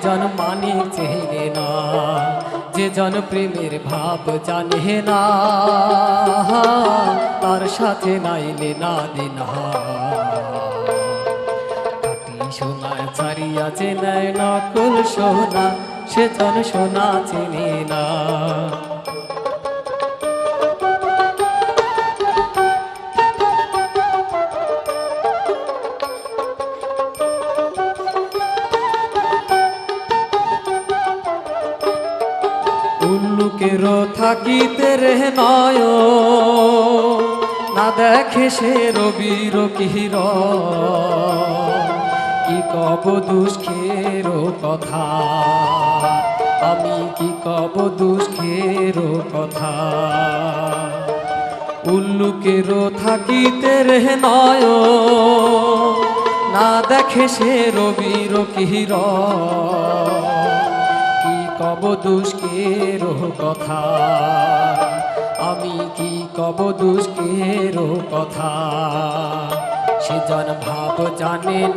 জন মানিক চেনে না, যে জন প্রেমের ভাব জানে না, তার সাথে নাইলে না দিন খাঁটি সোনা ছাড়িয়া চেনে নকল সোনা, সে জন সোনা চেনে না। উল্লুকেরও থাকিতে রে নয়, না দেখে সে রবির কিরণ, কি কব দুষ্খের কথা, আমি কি কব দুষ্খের কথা। উল্লুকেরও থাকিতে রে নয়, না দেখে সে রবির কিরণ, কব দুষ্কের কথা, আমি কি কব দুষ্কের কথা। সে জন ভাব জানে না।